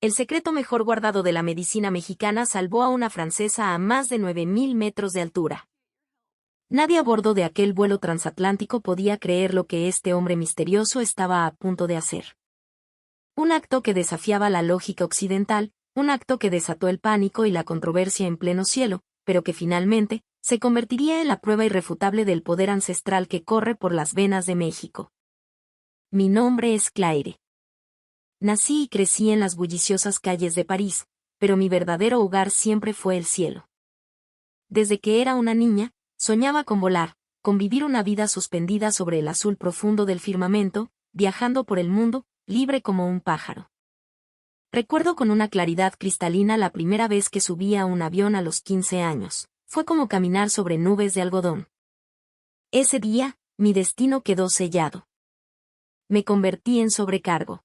El secreto mejor guardado de la medicina mexicana salvó a una francesa a más de 9.000 metros de altura. Nadie a bordo de aquel vuelo transatlántico podía creer lo que este hombre misterioso estaba a punto de hacer. Un acto que desafiaba la lógica occidental, un acto que desató el pánico y la controversia en pleno cielo, pero que finalmente se convertiría en la prueba irrefutable del poder ancestral que corre por las venas de México. Mi nombre es Claire. Nací y crecí en las bulliciosas calles de París, pero mi verdadero hogar siempre fue el cielo. Desde que era una niña, soñaba con volar, con vivir una vida suspendida sobre el azul profundo del firmamento, viajando por el mundo, libre como un pájaro. Recuerdo con una claridad cristalina la primera vez que subí a un avión a los 15 años. Fue como caminar sobre nubes de algodón. Ese día, mi destino quedó sellado. Me convertí en sobrecargo.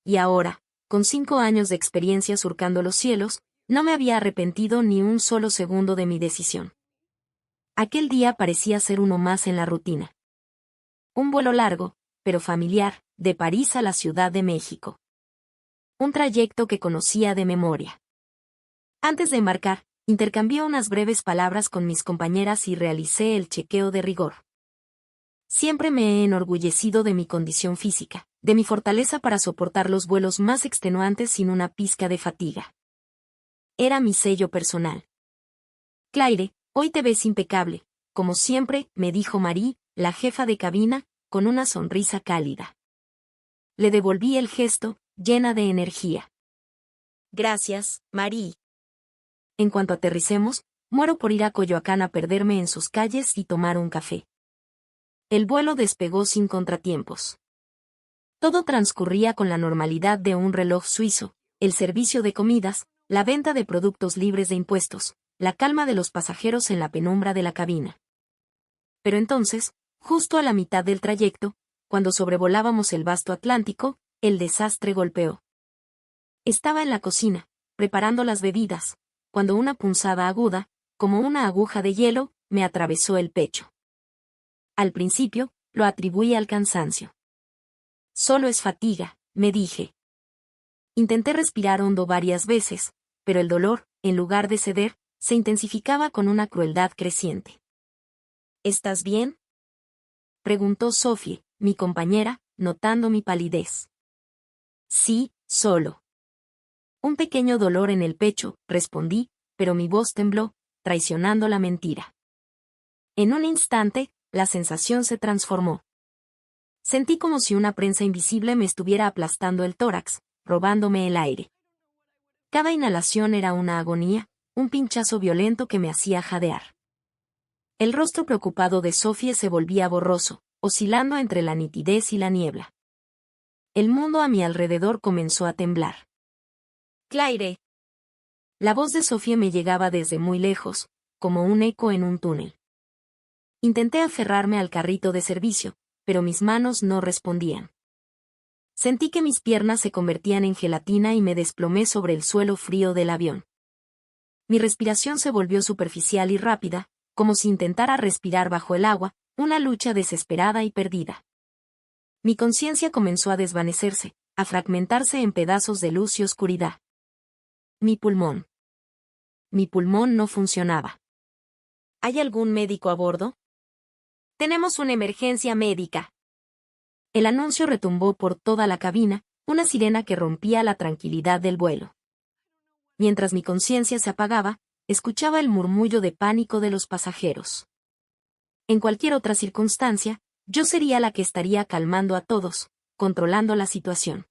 Y ahora, con 5 años de experiencia surcando los cielos, no me había arrepentido ni un solo segundo de mi decisión. Aquel día parecía ser uno más en la rutina. Un vuelo largo, pero familiar, de París a la Ciudad de México. Un trayecto que conocía de memoria. Antes de embarcar, intercambié unas breves palabras con mis compañeras y realicé el chequeo de rigor. Siempre me he enorgullecido de mi condición física, de mi fortaleza para soportar los vuelos más extenuantes sin una pizca de fatiga. Era mi sello personal. Claire, hoy te ves impecable, como siempre, me dijo Marie, la jefa de cabina, con una sonrisa cálida. Le devolví el gesto, llena de energía. Gracias, Marie. En cuanto aterricemos, muero por ir a Coyoacán a perderme en sus calles y tomar un café. El vuelo despegó sin contratiempos. Todo transcurría con la normalidad de un reloj suizo, el servicio de comidas, la venta de productos libres de impuestos, la calma de los pasajeros en la penumbra de la cabina. Pero entonces, justo a la mitad del trayecto, cuando sobrevolábamos el vasto Atlántico, el desastre golpeó. Estaba en la cocina, preparando las bebidas, cuando una punzada aguda, como una aguja de hielo, me atravesó el pecho. Al principio, lo atribuí al cansancio. Solo es fatiga, me dije. Intenté respirar hondo varias veces, pero el dolor, en lugar de ceder, se intensificaba con una crueldad creciente. ¿Estás bien?, preguntó Sophie, mi compañera, notando mi palidez. Sí, solo. Un pequeño dolor en el pecho, respondí, pero mi voz tembló, traicionando la mentira. En un instante, la sensación se transformó. Sentí como si una prensa invisible me estuviera aplastando el tórax, robándome el aire. Cada inhalación era una agonía, un pinchazo violento que me hacía jadear. El rostro preocupado de Sophie se volvía borroso, oscilando entre la nitidez y la niebla. El mundo a mi alrededor comenzó a temblar. Claire. La voz de Sophie me llegaba desde muy lejos, como un eco en un túnel. Intenté aferrarme al carrito de servicio, pero mis manos no respondían. Sentí que mis piernas se convertían en gelatina y me desplomé sobre el suelo frío del avión. Mi respiración se volvió superficial y rápida, como si intentara respirar bajo el agua, una lucha desesperada y perdida. Mi conciencia comenzó a desvanecerse, a fragmentarse en pedazos de luz y oscuridad. Mi pulmón. Mi pulmón no funcionaba. ¿Hay algún médico a bordo? Tenemos una emergencia médica. El anuncio retumbó por toda la cabina, una sirena que rompía la tranquilidad del vuelo. Mientras mi conciencia se apagaba, escuchaba el murmullo de pánico de los pasajeros. En cualquier otra circunstancia, yo sería la que estaría calmando a todos, controlando la situación.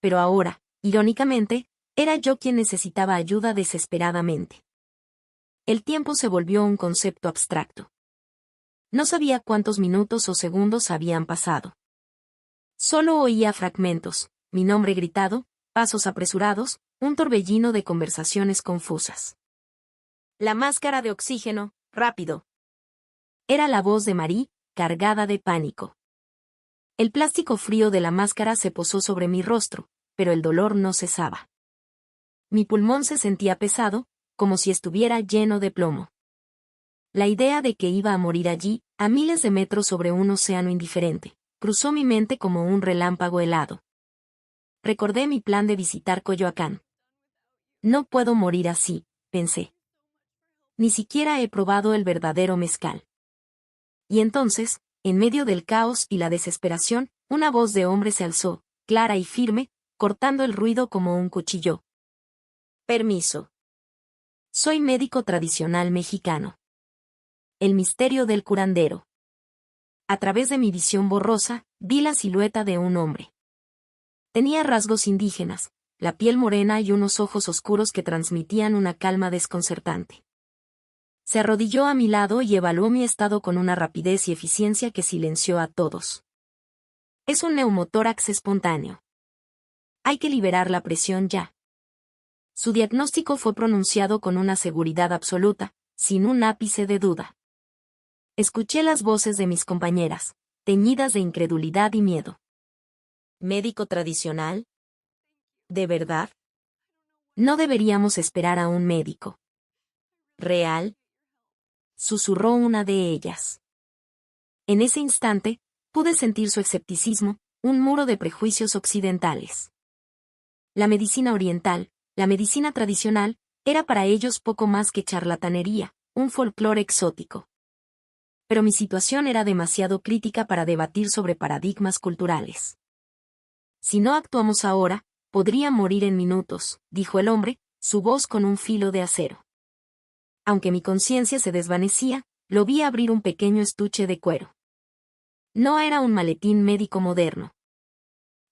Pero ahora, irónicamente, era yo quien necesitaba ayuda desesperadamente. El tiempo se volvió un concepto abstracto. No sabía cuántos minutos o segundos habían pasado. Solo oía fragmentos, mi nombre gritado, pasos apresurados, un torbellino de conversaciones confusas. La máscara de oxígeno, rápido. Era la voz de Marie, cargada de pánico. El plástico frío de la máscara se posó sobre mi rostro, pero el dolor no cesaba. Mi pulmón se sentía pesado, como si estuviera lleno de plomo. La idea de que iba a morir allí, a miles de metros sobre un océano indiferente, cruzó mi mente como un relámpago helado. Recordé mi plan de visitar Coyoacán. No puedo morir así, pensé. Ni siquiera he probado el verdadero mezcal. Y entonces, en medio del caos y la desesperación, una voz de hombre se alzó, clara y firme, cortando el ruido como un cuchillo. Permiso. Soy médico tradicional mexicano. El misterio del curandero. A través de mi visión borrosa, vi la silueta de un hombre. Tenía rasgos indígenas, la piel morena y unos ojos oscuros que transmitían una calma desconcertante. Se arrodilló a mi lado y evaluó mi estado con una rapidez y eficiencia que silenció a todos. Es un neumotórax espontáneo. Hay que liberar la presión ya. Su diagnóstico fue pronunciado con una seguridad absoluta, sin un ápice de duda. Escuché las voces de mis compañeras, teñidas de incredulidad y miedo. ¿Médico tradicional? ¿De verdad? No deberíamos esperar a un médico. ¿Real? Susurró una de ellas. En ese instante, pude sentir su escepticismo, un muro de prejuicios occidentales. La medicina oriental, la medicina tradicional, era para ellos poco más que charlatanería, un folclore exótico. Pero mi situación era demasiado crítica para debatir sobre paradigmas culturales. Si no actuamos ahora, podría morir en minutos, dijo el hombre, su voz con un filo de acero. Aunque mi conciencia se desvanecía, lo vi abrir un pequeño estuche de cuero. No era un maletín médico moderno.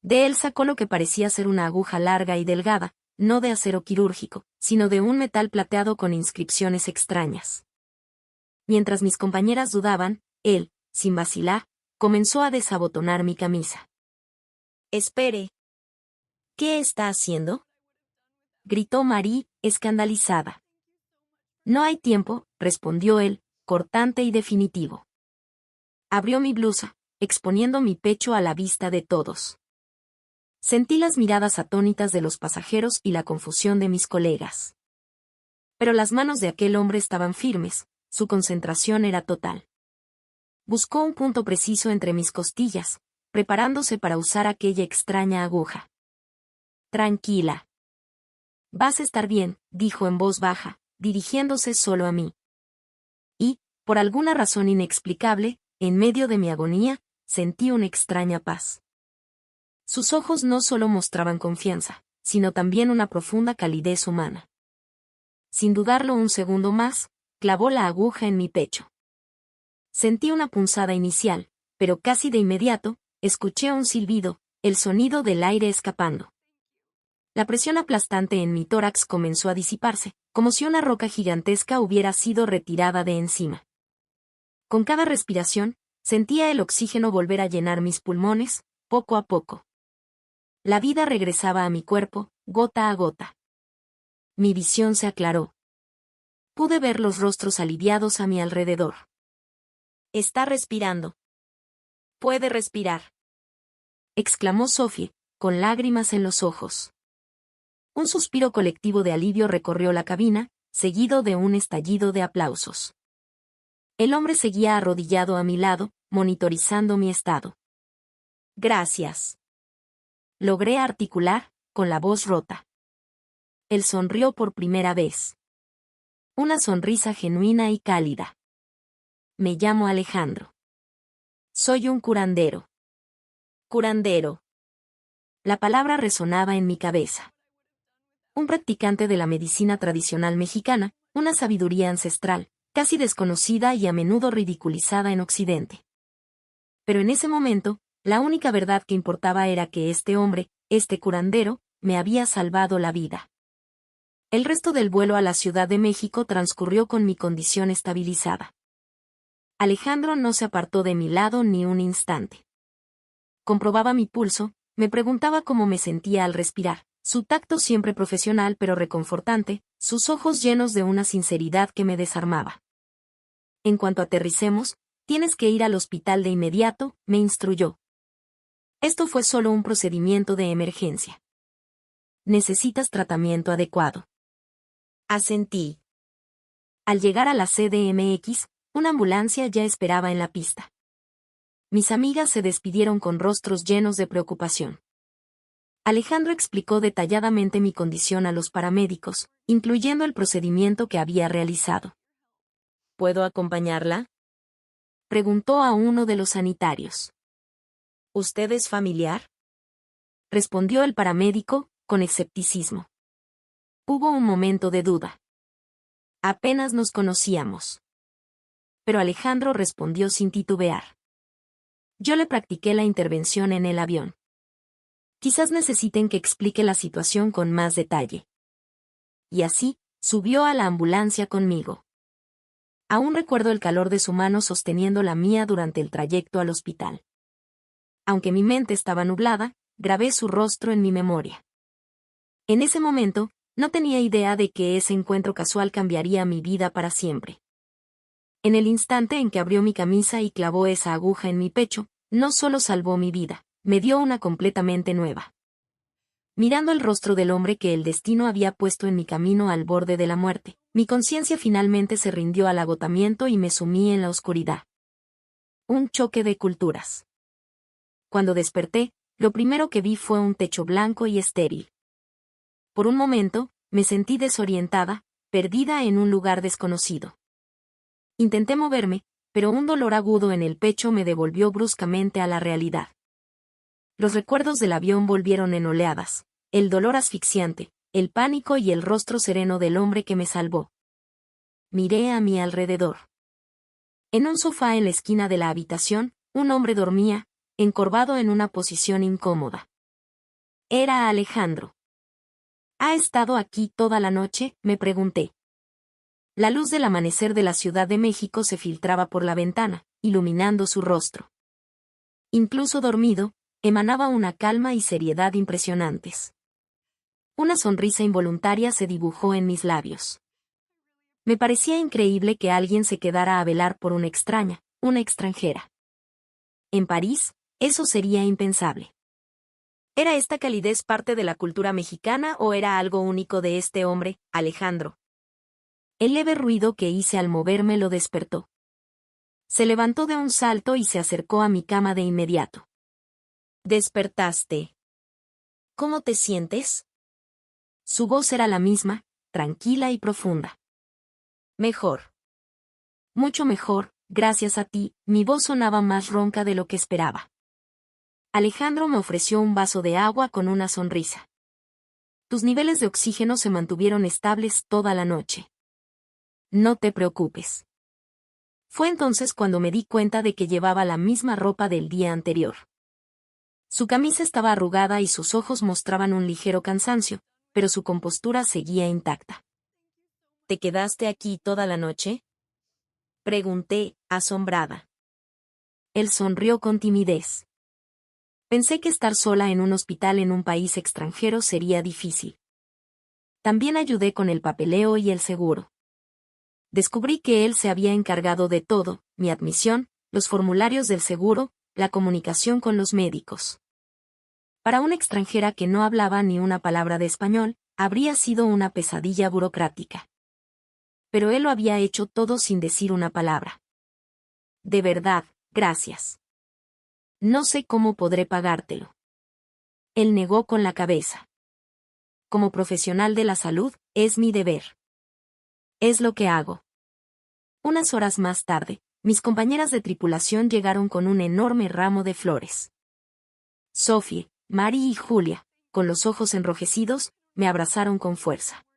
De él sacó lo que parecía ser una aguja larga y delgada, no de acero quirúrgico, sino de un metal plateado con inscripciones extrañas. Mientras mis compañeras dudaban, él, sin vacilar, comenzó a desabotonar mi camisa. «Espere. ¿Qué está haciendo?», gritó Marie, escandalizada. «No hay tiempo», respondió él, cortante y definitivo. Abrió mi blusa, exponiendo mi pecho a la vista de todos. Sentí las miradas atónitas de los pasajeros y la confusión de mis colegas. Pero las manos de aquel hombre estaban firmes, su concentración era total. Buscó un punto preciso entre mis costillas, preparándose para usar aquella extraña aguja. «Tranquila. Vas a estar bien», dijo en voz baja, dirigiéndose solo a mí. Y, por alguna razón inexplicable, en medio de mi agonía, sentí una extraña paz. Sus ojos no solo mostraban confianza, sino también una profunda calidez humana. Sin dudarlo un segundo más, clavó la aguja en mi pecho. Sentí una punzada inicial, pero casi de inmediato, escuché un silbido, el sonido del aire escapando. La presión aplastante en mi tórax comenzó a disiparse, como si una roca gigantesca hubiera sido retirada de encima. Con cada respiración, sentía el oxígeno volver a llenar mis pulmones, poco a poco. La vida regresaba a mi cuerpo, gota a gota. Mi visión se aclaró. Pude ver los rostros aliviados a mi alrededor. «Está respirando. Puede respirar», exclamó Sophie, con lágrimas en los ojos. Un suspiro colectivo de alivio recorrió la cabina, seguido de un estallido de aplausos. El hombre seguía arrodillado a mi lado, monitorizando mi estado. «Gracias», logré articular, con la voz rota. Él sonrió por primera vez. Una sonrisa genuina y cálida. «Me llamo Alejandro. Soy un curandero». «Curandero». La palabra resonaba en mi cabeza. Un practicante de la medicina tradicional mexicana, una sabiduría ancestral, casi desconocida y a menudo ridiculizada en Occidente. Pero en ese momento, la única verdad que importaba era que este hombre, este curandero, me había salvado la vida. El resto del vuelo a la Ciudad de México transcurrió con mi condición estabilizada. Alejandro no se apartó de mi lado ni un instante. Comprobaba mi pulso, me preguntaba cómo me sentía al respirar, su tacto siempre profesional pero reconfortante, sus ojos llenos de una sinceridad que me desarmaba. «En cuanto aterricemos, tienes que ir al hospital de inmediato», me instruyó. «Esto fue solo un procedimiento de emergencia. Necesitas tratamiento adecuado». Asentí. Al llegar a la CDMX, una ambulancia ya esperaba en la pista. Mis amigas se despidieron con rostros llenos de preocupación. Alejandro explicó detalladamente mi condición a los paramédicos, incluyendo el procedimiento que había realizado. ¿Puedo acompañarla?, preguntó a uno de los sanitarios. ¿Usted es familiar?, respondió el paramédico, con escepticismo. Hubo un momento de duda. Apenas nos conocíamos. Pero Alejandro respondió sin titubear. Yo le practiqué la intervención en el avión. Quizás necesiten que explique la situación con más detalle. Y así, subió a la ambulancia conmigo. Aún recuerdo el calor de su mano sosteniendo la mía durante el trayecto al hospital. Aunque mi mente estaba nublada, grabé su rostro en mi memoria. En ese momento, no tenía idea de que ese encuentro casual cambiaría mi vida para siempre. En el instante en que abrió mi camisa y clavó esa aguja en mi pecho, no solo salvó mi vida, me dio una completamente nueva. Mirando el rostro del hombre que el destino había puesto en mi camino al borde de la muerte, mi conciencia finalmente se rindió al agotamiento y me sumí en la oscuridad. Un choque de culturas. Cuando desperté, lo primero que vi fue un techo blanco y estéril. Por un momento, me sentí desorientada, perdida en un lugar desconocido. Intenté moverme, pero un dolor agudo en el pecho me devolvió bruscamente a la realidad. Los recuerdos del avión volvieron en oleadas, el dolor asfixiante, el pánico y el rostro sereno del hombre que me salvó. Miré a mi alrededor. En un sofá en la esquina de la habitación, un hombre dormía, encorvado en una posición incómoda. Era Alejandro. ¿Ha estado aquí toda la noche?, me pregunté. La luz del amanecer de la Ciudad de México se filtraba por la ventana, iluminando su rostro. Incluso dormido, emanaba una calma y seriedad impresionantes. Una sonrisa involuntaria se dibujó en mis labios. Me parecía increíble que alguien se quedara a velar por una extraña, una extranjera. En París, eso sería impensable. ¿Era esta calidez parte de la cultura mexicana o era algo único de este hombre, Alejandro? El leve ruido que hice al moverme lo despertó. Se levantó de un salto y se acercó a mi cama de inmediato. ¿Despertaste? ¿Cómo te sientes? Su voz era la misma, tranquila y profunda. Mejor. Mucho mejor, gracias a ti, mi voz sonaba más ronca de lo que esperaba. Alejandro me ofreció un vaso de agua con una sonrisa. Tus niveles de oxígeno se mantuvieron estables toda la noche. No te preocupes. Fue entonces cuando me di cuenta de que llevaba la misma ropa del día anterior. Su camisa estaba arrugada y sus ojos mostraban un ligero cansancio, pero su compostura seguía intacta. ¿Te quedaste aquí toda la noche?, pregunté, asombrada. Él sonrió con timidez. Pensé que estar sola en un hospital en un país extranjero sería difícil. También ayudé con el papeleo y el seguro. Descubrí que él se había encargado de todo, mi admisión, los formularios del seguro, la comunicación con los médicos. Para una extranjera que no hablaba ni una palabra de español, habría sido una pesadilla burocrática. Pero él lo había hecho todo sin decir una palabra. De verdad, gracias. No sé cómo podré pagártelo. Él negó con la cabeza. Como profesional de la salud, es mi deber. Es lo que hago. Unas horas más tarde, mis compañeras de tripulación llegaron con un enorme ramo de flores. Sophie, Mary y Julia, con los ojos enrojecidos, me abrazaron con fuerza.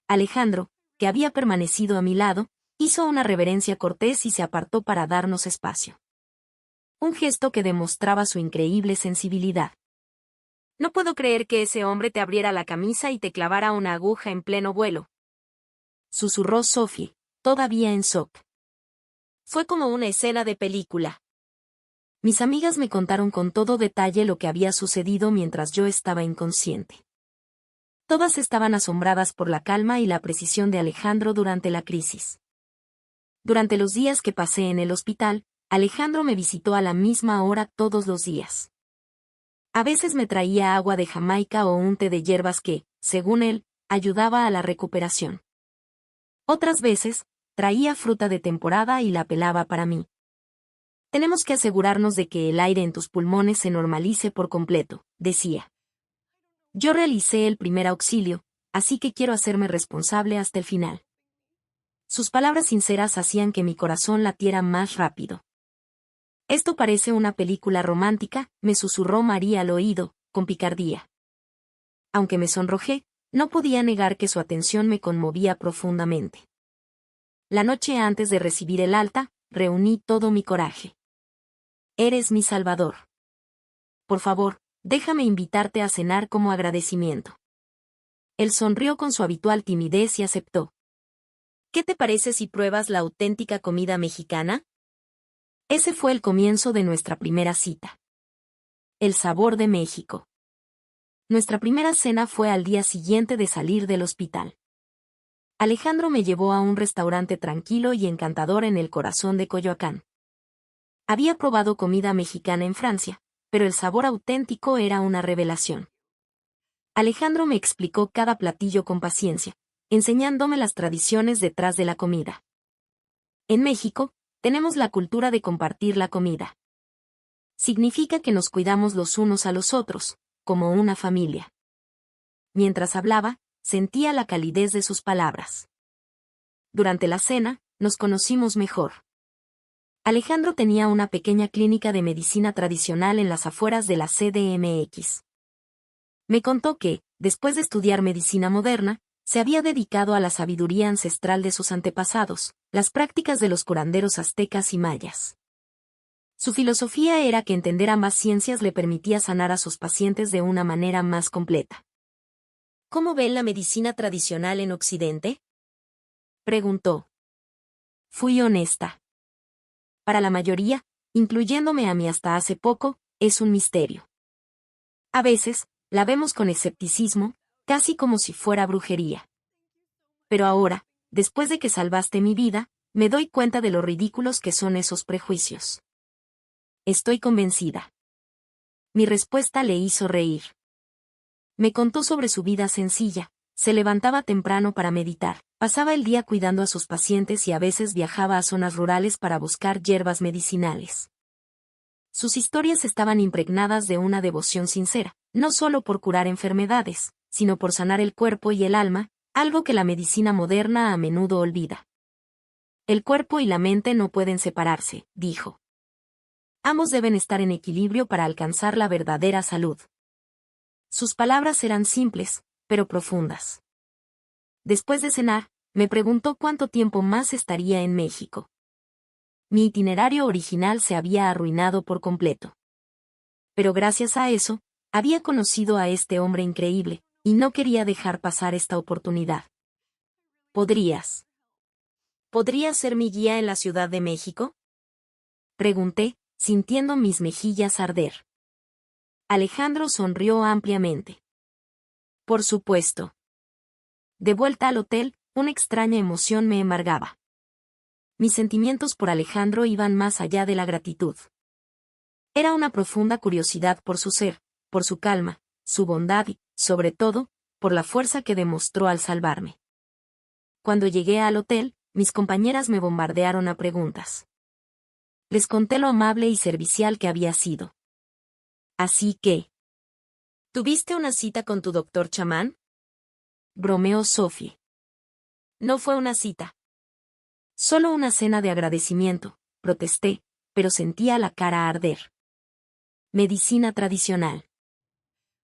Alejandro, que había permanecido a mi lado, hizo una reverencia cortés y se apartó para darnos espacio. Un gesto que demostraba su increíble sensibilidad. No puedo creer que ese hombre te abriera la camisa y te clavara una aguja en pleno vuelo, susurró Sophie, todavía en shock. Fue como una escena de película. Mis amigas me contaron con todo detalle lo que había sucedido mientras yo estaba inconsciente. Todas estaban asombradas por la calma y la precisión de Alejandro durante la crisis. Durante los días que pasé en el hospital, Alejandro me visitó a la misma hora todos los días. A veces me traía agua de Jamaica o un té de hierbas que, según él, ayudaba a la recuperación. Otras veces, traía fruta de temporada y la pelaba para mí. Tenemos que asegurarnos de que el aire en tus pulmones se normalice por completo, decía. Yo realicé el primer auxilio, así que quiero hacerme responsable hasta el final. Sus palabras sinceras hacían que mi corazón latiera más rápido. Esto parece una película romántica, me susurró María al oído, con picardía. Aunque me sonrojé, no podía negar que su atención me conmovía profundamente. La noche antes de recibir el alta, reuní todo mi coraje. Eres mi salvador. Por favor, déjame invitarte a cenar como agradecimiento. Él sonrió con su habitual timidez y aceptó. ¿Qué te parece si pruebas la auténtica comida mexicana? Ese fue el comienzo de nuestra primera cita. El sabor de México. Nuestra primera cena fue al día siguiente de salir del hospital. Alejandro me llevó a un restaurante tranquilo y encantador en el corazón de Coyoacán. Había probado comida mexicana en Francia, pero el sabor auténtico era una revelación. Alejandro me explicó cada platillo con paciencia, enseñándome las tradiciones detrás de la comida. En México, tenemos la cultura de compartir la comida. Significa que nos cuidamos los unos a los otros, como una familia. Mientras hablaba, sentía la calidez de sus palabras. Durante la cena, nos conocimos mejor. Alejandro tenía una pequeña clínica de medicina tradicional en las afueras de la CDMX. Me contó que, después de estudiar medicina moderna, se había dedicado a la sabiduría ancestral de sus antepasados, las prácticas de los curanderos aztecas y mayas. Su filosofía era que entender ambas ciencias le permitía sanar a sus pacientes de una manera más completa. ¿Cómo ven la medicina tradicional en Occidente? Preguntó. Fui honesta. Para la mayoría, incluyéndome a mí hasta hace poco, es un misterio. A veces, la vemos con escepticismo, casi como si fuera brujería. Pero ahora, después de que salvaste mi vida, me doy cuenta de lo ridículos que son esos prejuicios. Estoy convencida. Mi respuesta le hizo reír. Me contó sobre su vida sencilla, se levantaba temprano para meditar, pasaba el día cuidando a sus pacientes y a veces viajaba a zonas rurales para buscar hierbas medicinales. Sus historias estaban impregnadas de una devoción sincera, no solo por curar enfermedades, sino por sanar el cuerpo y el alma, algo que la medicina moderna a menudo olvida. El cuerpo y la mente no pueden separarse, dijo. Ambos deben estar en equilibrio para alcanzar la verdadera salud. Sus palabras eran simples, pero profundas. Después de cenar, me preguntó cuánto tiempo más estaría en México. Mi itinerario original se había arruinado por completo. Pero gracias a eso, había conocido a este hombre increíble, y no quería dejar pasar esta oportunidad. ¿Podrías ser mi guía en la Ciudad de México? Pregunté, sintiendo mis mejillas arder. Alejandro sonrió ampliamente. Por supuesto. De vuelta al hotel, una extraña emoción me embargaba. Mis sentimientos por Alejandro iban más allá de la gratitud. Era una profunda curiosidad por su ser, por su calma, su bondad y, sobre todo, por la fuerza que demostró al salvarme. Cuando llegué al hotel, mis compañeras me bombardearon a preguntas. Les conté lo amable y servicial que había sido. Así que... ¿Tuviste una cita con tu doctor chamán? Bromeó Sophie. No fue una cita. Solo una cena de agradecimiento, protesté, pero sentía la cara arder. Medicina tradicional.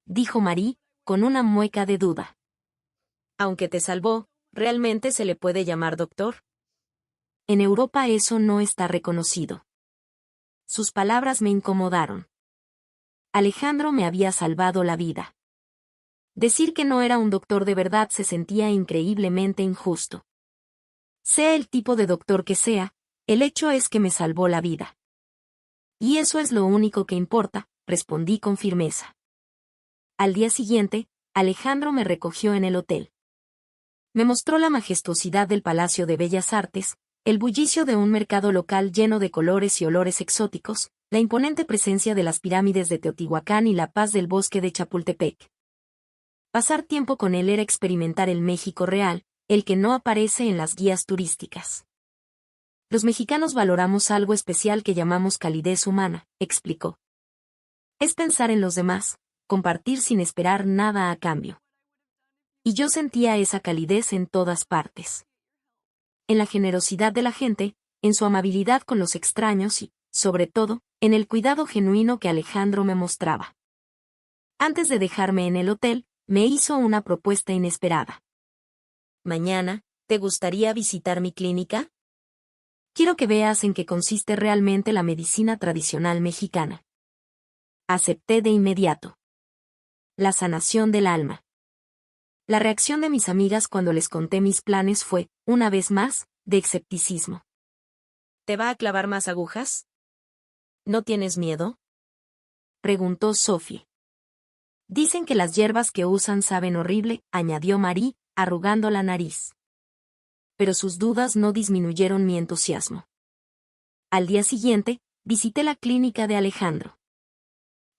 Dijo Marie, con una mueca de duda. Aunque te salvó, ¿realmente se le puede llamar doctor? En Europa eso no está reconocido. Sus palabras me incomodaron. Alejandro me había salvado la vida. Decir que no era un doctor de verdad se sentía increíblemente injusto. Sea el tipo de doctor que sea, el hecho es que me salvó la vida. Y eso es lo único que importa, respondí con firmeza. Al día siguiente, Alejandro me recogió en el hotel. Me mostró la majestuosidad del Palacio de Bellas Artes, el bullicio de un mercado local lleno de colores y olores exóticos, la imponente presencia de las pirámides de Teotihuacán y la paz del bosque de Chapultepec. Pasar tiempo con él era experimentar el México real, el que no aparece en las guías turísticas. Los mexicanos valoramos algo especial que llamamos calidez humana, explicó. Es pensar en los demás, compartir sin esperar nada a cambio. Y yo sentía esa calidez en todas partes. En la generosidad de la gente, en su amabilidad con los extraños y, sobre todo, en el cuidado genuino que Alejandro me mostraba. Antes de dejarme en el hotel, me hizo una propuesta inesperada. «Mañana, ¿te gustaría visitar mi clínica? Quiero que veas en qué consiste realmente la medicina tradicional mexicana». Acepté de inmediato. La sanación del alma. La reacción de mis amigas cuando les conté mis planes fue, una vez más, de escepticismo. ¿Te va a clavar más agujas? ¿No tienes miedo?, preguntó Sophie. Dicen que las hierbas que usan saben horrible, añadió Marie, arrugando la nariz. Pero sus dudas no disminuyeron mi entusiasmo. Al día siguiente, visité la clínica de Alejandro.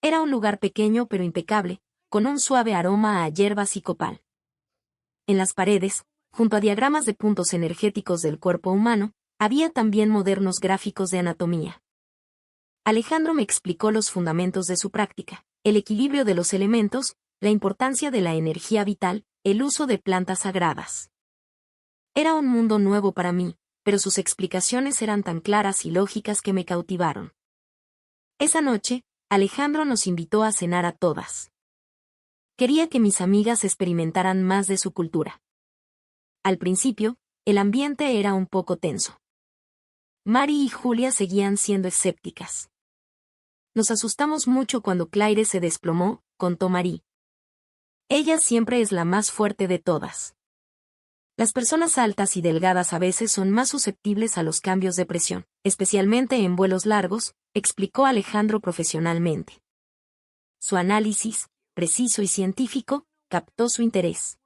Era un lugar pequeño pero impecable, con un suave aroma a hierbas y copal. En las paredes, junto a diagramas de puntos energéticos del cuerpo humano, había también modernos gráficos de anatomía. Alejandro me explicó los fundamentos de su práctica, el equilibrio de los elementos, la importancia de la energía vital, el uso de plantas sagradas. Era un mundo nuevo para mí, pero sus explicaciones eran tan claras y lógicas que me cautivaron. Esa noche, Alejandro nos invitó a cenar a todas. Quería que mis amigas experimentaran más de su cultura. Al principio, el ambiente era un poco tenso. Mari y Julia seguían siendo escépticas. Nos asustamos mucho cuando Claire se desplomó, contó Marie. Ella siempre es la más fuerte de todas. Las personas altas y delgadas a veces son más susceptibles a los cambios de presión, especialmente en vuelos largos, explicó Alejandro profesionalmente. Su análisis, preciso y científico, captó su interés.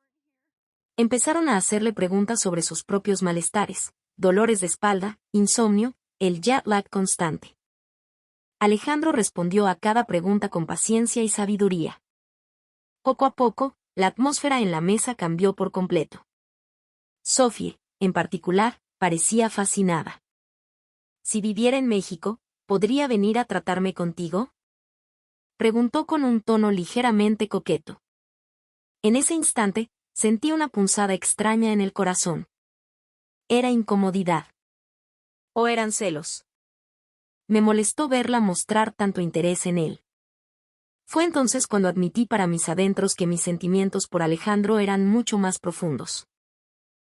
Empezaron a hacerle preguntas sobre sus propios malestares, dolores de espalda, insomnio, el jet lag constante. Alejandro respondió a cada pregunta con paciencia y sabiduría. Poco a poco, la atmósfera en la mesa cambió por completo. Sophie, en particular, parecía fascinada. Si viviera en México, ¿podría venir a tratarme contigo?, preguntó con un tono ligeramente coqueto. En ese instante, sentí una punzada extraña en el corazón. ¿Era incomodidad? ¿O eran celos? Me molestó verla mostrar tanto interés en él. Fue entonces cuando admití para mis adentros que mis sentimientos por Alejandro eran mucho más profundos.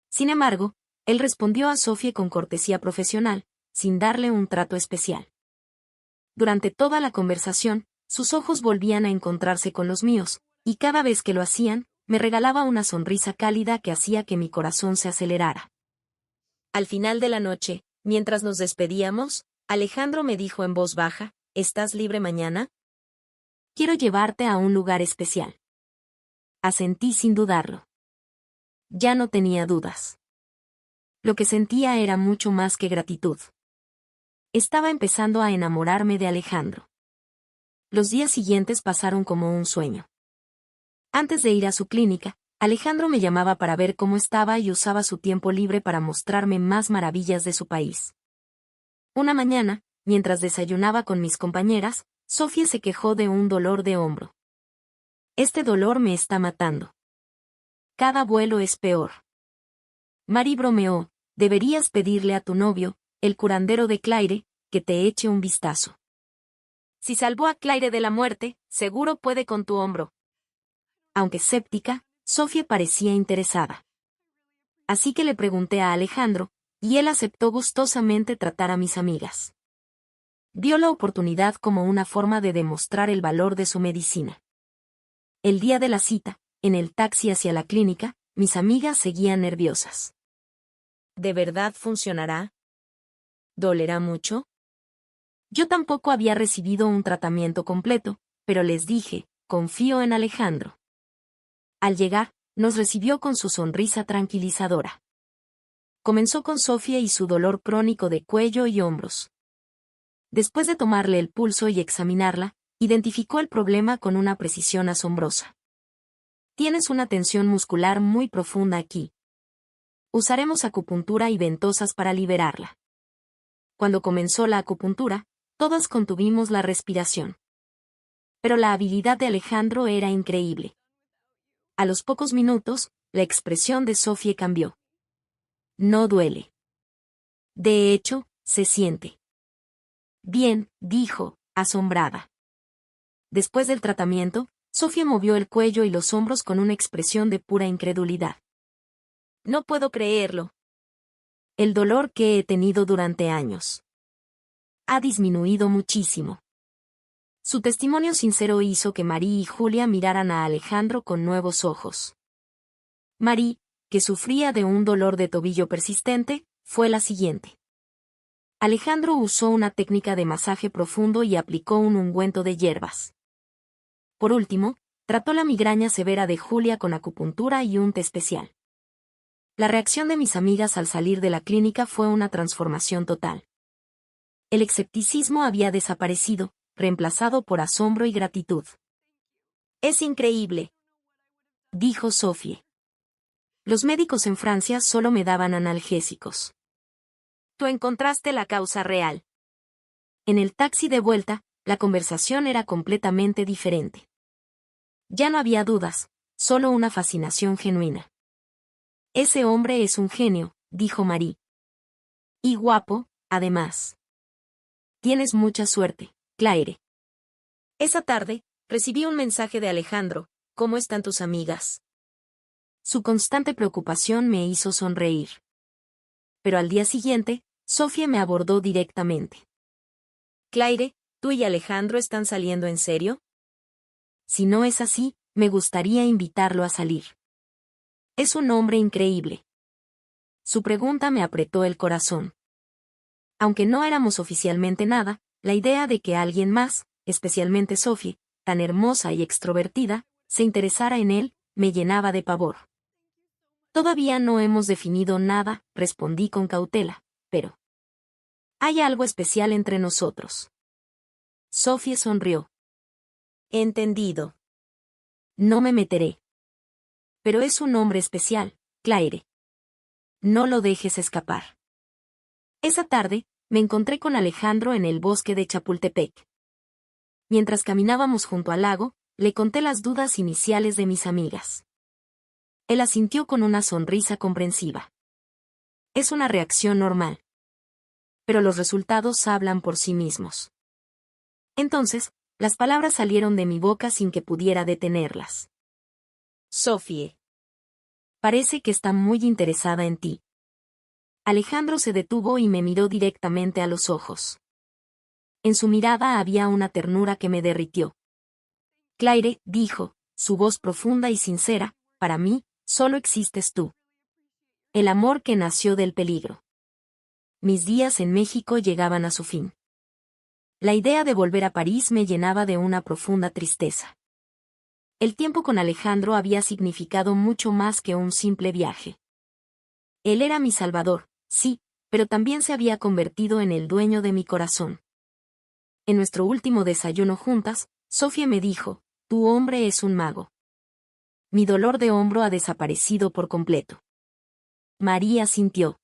Sin embargo, él respondió a Sophie con cortesía profesional, sin darle un trato especial. Durante toda la conversación, sus ojos volvían a encontrarse con los míos, y cada vez que lo hacían, me regalaba una sonrisa cálida que hacía que mi corazón se acelerara. Al final de la noche, mientras nos despedíamos, Alejandro me dijo en voz baja, ¿estás libre mañana? Quiero llevarte a un lugar especial. Asentí sin dudarlo. Ya no tenía dudas. Lo que sentía era mucho más que gratitud. Estaba empezando a enamorarme de Alejandro. Los días siguientes pasaron como un sueño. Antes de ir a su clínica, Alejandro me llamaba para ver cómo estaba y usaba su tiempo libre para mostrarme más maravillas de su país. Una mañana, mientras desayunaba con mis compañeras, Sophie se quejó de un dolor de hombro. Este dolor me está matando. Cada vuelo es peor. Marie bromeó, deberías pedirle a tu novio, el curandero de Claire, que te eche un vistazo. Si salvó a Claire de la muerte, seguro puede con tu hombro. Aunque escéptica, Sophie parecía interesada. Así que le pregunté a Alejandro, y él aceptó gustosamente tratar a mis amigas. Vio la oportunidad como una forma de demostrar el valor de su medicina. El día de la cita, en el taxi hacia la clínica, mis amigas seguían nerviosas. ¿De verdad funcionará? ¿Dolerá mucho? Yo tampoco había recibido un tratamiento completo, pero les dije, confío en Alejandro. Al llegar, nos recibió con su sonrisa tranquilizadora. Comenzó con Sophie y su dolor crónico de cuello y hombros. Después de tomarle el pulso y examinarla, identificó el problema con una precisión asombrosa. Tienes una tensión muscular muy profunda aquí. Usaremos acupuntura y ventosas para liberarla. Cuando comenzó la acupuntura, todas contuvimos la respiración. Pero la habilidad de Alejandro era increíble. A los pocos minutos, la expresión de Sophie cambió. No duele. De hecho, se siente. Bien, dijo, asombrada. Después del tratamiento, Sophie movió el cuello y los hombros con una expresión de pura incredulidad. No puedo creerlo. El dolor que he tenido durante años ha disminuido muchísimo. Su testimonio sincero hizo que Marie y Julia miraran a Alejandro con nuevos ojos. Marie, que sufría de un dolor de tobillo persistente, fue la siguiente. Alejandro usó una técnica de masaje profundo y aplicó un ungüento de hierbas. Por último, trató la migraña severa de Julia con acupuntura y un té especial. La reacción de mis amigas al salir de la clínica fue una transformación total. El escepticismo había desaparecido, reemplazado por asombro y gratitud. Es increíble, dijo Sophie. Los médicos en Francia solo me daban analgésicos. Tú encontraste la causa real. En el taxi de vuelta, la conversación era completamente diferente. Ya no había dudas, solo una fascinación genuina. Ese hombre es un genio, dijo Marie. Y guapo, además. Tienes mucha suerte, Claire. Esa tarde, recibí un mensaje de Alejandro. ¿Cómo están tus amigas? Su constante preocupación me hizo sonreír. Pero al día siguiente, Sophie me abordó directamente. Claire, ¿tú y Alejandro están saliendo en serio? Si no es así, me gustaría invitarlo a salir. Es un hombre increíble. Su pregunta me apretó el corazón. Aunque no éramos oficialmente nada, la idea de que alguien más, especialmente Sophie, tan hermosa y extrovertida, se interesara en él, me llenaba de pavor. Todavía no hemos definido nada, respondí con cautela, pero hay algo especial entre nosotros. Sophie sonrió. Entendido. No me meteré. Pero es un hombre especial, Claire. No lo dejes escapar. Esa tarde, me encontré con Alejandro en el bosque de Chapultepec. Mientras caminábamos junto al lago, le conté las dudas iniciales de mis amigas. Él asintió con una sonrisa comprensiva. Es una reacción normal. Pero los resultados hablan por sí mismos. Entonces, las palabras salieron de mi boca sin que pudiera detenerlas. Sophie. Parece que está muy interesada en ti. Alejandro se detuvo y me miró directamente a los ojos. En su mirada había una ternura que me derritió. Claire, dijo, su voz profunda y sincera, para mí, solo existes tú. El amor que nació del peligro. Mis días en México llegaban a su fin. La idea de volver a París me llenaba de una profunda tristeza. El tiempo con Alejandro había significado mucho más que un simple viaje. Él era mi salvador, sí, pero también se había convertido en el dueño de mi corazón. En nuestro último desayuno juntas, Sophie me dijo, tu hombre es un mago. Mi dolor de hombro ha desaparecido por completo. María sintió.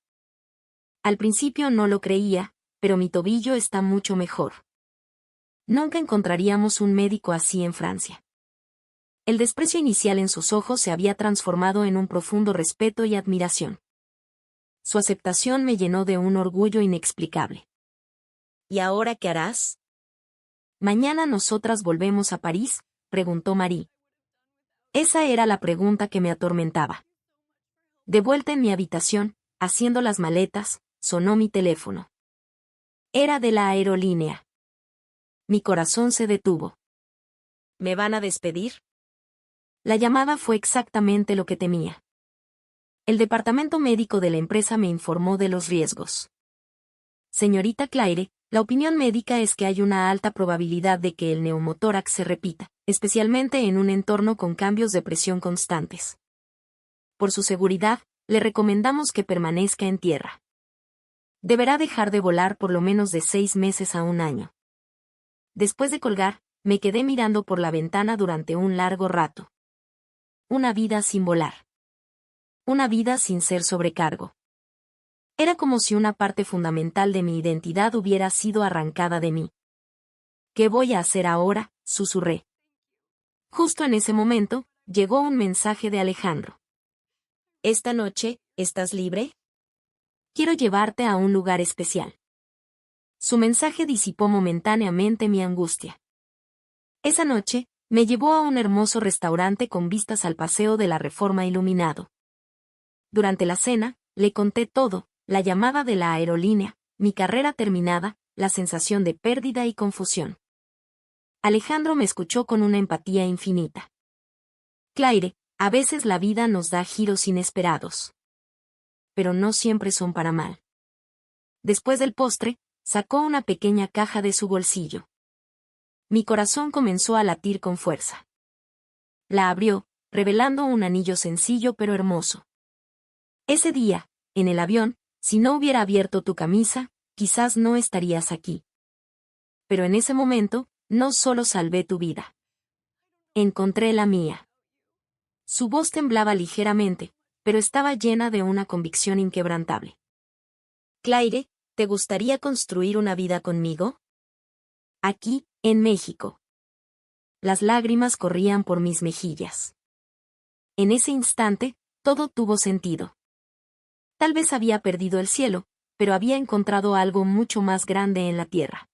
Al principio no lo creía, pero mi tobillo está mucho mejor. Nunca encontraríamos un médico así en Francia. El desprecio inicial en sus ojos se había transformado en un profundo respeto y admiración. Su aceptación me llenó de un orgullo inexplicable. ¿Y ahora qué harás? ¿Mañana nosotras volvemos a París?, preguntó Marie. Esa era la pregunta que me atormentaba. De vuelta en mi habitación, haciendo las maletas, sonó mi teléfono. Era de la aerolínea. Mi corazón se detuvo. ¿Me van a despedir? La llamada fue exactamente lo que temía. El departamento médico de la empresa me informó de los riesgos. Señorita Claire, la opinión médica es que hay una alta probabilidad de que el neumotórax se repita, especialmente en un entorno con cambios de presión constantes. Por su seguridad, le recomendamos que permanezca en tierra. Deberá dejar de volar por lo menos de 6 meses a un año. Después de colgar, me quedé mirando por la ventana durante un largo rato. Una vida sin volar. Una vida sin ser sobrecargo. Era como si una parte fundamental de mi identidad hubiera sido arrancada de mí. ¿Qué voy a hacer ahora?, susurré. Justo en ese momento, llegó un mensaje de Alejandro. «Esta noche, ¿estás libre? Quiero llevarte a un lugar especial». Su mensaje disipó momentáneamente mi angustia. Esa noche, me llevó a un hermoso restaurante con vistas al Paseo de la Reforma iluminado. Durante la cena, le conté todo, la llamada de la aerolínea, mi carrera terminada, la sensación de pérdida y confusión. Alejandro me escuchó con una empatía infinita. «Claire, a veces la vida nos da giros inesperados. Pero no siempre son para mal». Después del postre, sacó una pequeña caja de su bolsillo. Mi corazón comenzó a latir con fuerza. La abrió, revelando un anillo sencillo pero hermoso. «Ese día, en el avión, si no hubiera abierto tu camisa, quizás no estarías aquí. Pero en ese momento, no solo salvé tu vida. Encontré la mía». Su voz temblaba ligeramente, pero estaba llena de una convicción inquebrantable. «Claire, ¿te gustaría construir una vida conmigo? Aquí, en México». Las lágrimas corrían por mis mejillas. En ese instante, todo tuvo sentido. Tal vez había perdido el cielo, pero había encontrado algo mucho más grande en la tierra.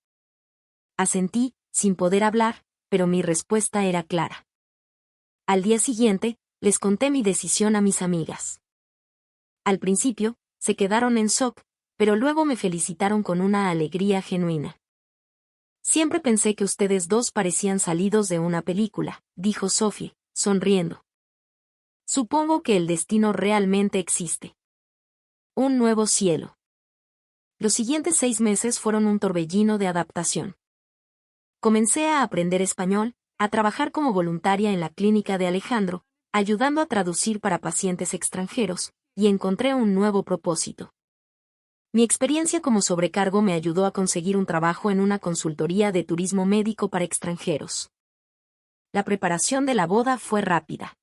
Asentí, sin poder hablar, pero mi respuesta era clara. Al día siguiente, les conté mi decisión a mis amigas. Al principio, se quedaron en shock, pero luego me felicitaron con una alegría genuina. «Siempre pensé que ustedes dos parecían salidos de una película», dijo Sophie, sonriendo. «Supongo que el destino realmente existe. Un nuevo cielo». Los siguientes 6 meses fueron un torbellino de adaptación. Comencé a aprender español, a trabajar como voluntaria en la clínica de Alejandro, ayudando a traducir para pacientes extranjeros, y encontré un nuevo propósito. Mi experiencia como sobrecargo me ayudó a conseguir un trabajo en una consultoría de turismo médico para extranjeros. La preparación de la boda fue rápida.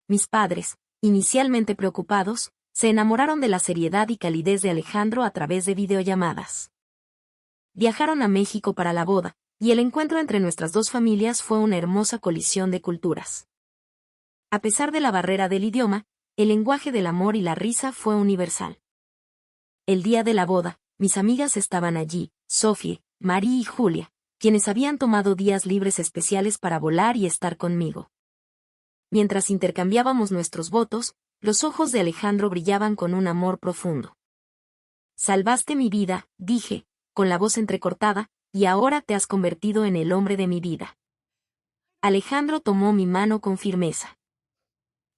Mis padres, inicialmente preocupados, se enamoraron de la seriedad y calidez de Alejandro a través de videollamadas. Viajaron a México para la boda, y el encuentro entre nuestras dos familias fue una hermosa colisión de culturas. A pesar de la barrera del idioma, el lenguaje del amor y la risa fue universal. El día de la boda, mis amigas estaban allí, Sophie, Marie y Julia, quienes habían tomado días libres especiales para volar y estar conmigo. Mientras intercambiábamos nuestros votos, los ojos de Alejandro brillaban con un amor profundo. «Salvaste mi vida», dije, con la voz entrecortada, «y ahora te has convertido en el hombre de mi vida». Alejandro tomó mi mano con firmeza.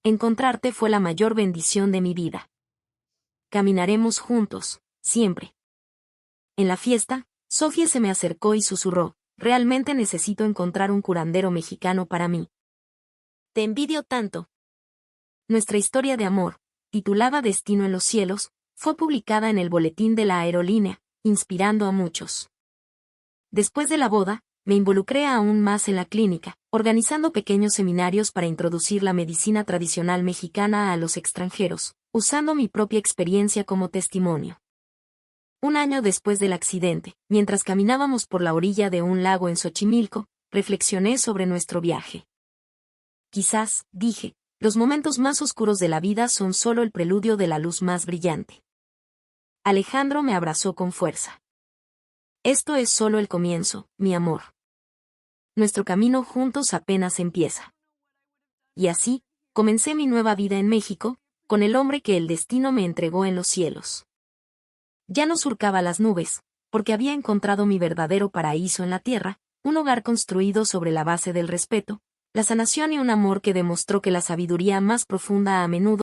«Encontrarte fue la mayor bendición de mi vida. Caminaremos juntos, siempre». En la fiesta, Sofía se me acercó y susurró: «Realmente necesito encontrar un curandero mexicano para mí. Te envidio tanto». Nuestra historia de amor, titulada Destino en los cielos, fue publicada en el boletín de la aerolínea, inspirando a muchos. Después de la boda, me involucré aún más en la clínica, organizando pequeños seminarios para introducir la medicina tradicional mexicana a los extranjeros, usando mi propia experiencia como testimonio. Un año después del accidente, mientras caminábamos por la orilla de un lago en Xochimilco, reflexioné sobre nuestro viaje. «Quizás», dije, «los momentos más oscuros de la vida son solo el preludio de la luz más brillante». Alejandro me abrazó con fuerza. «Esto es solo el comienzo, mi amor. Nuestro camino juntos apenas empieza». Y así, comencé mi nueva vida en México, con el hombre que el destino me entregó en los cielos. Ya no surcaba las nubes, porque había encontrado mi verdadero paraíso en la tierra, un hogar construido sobre la base del respeto, la sanación y un amor que demostró que la sabiduría más profunda a menudo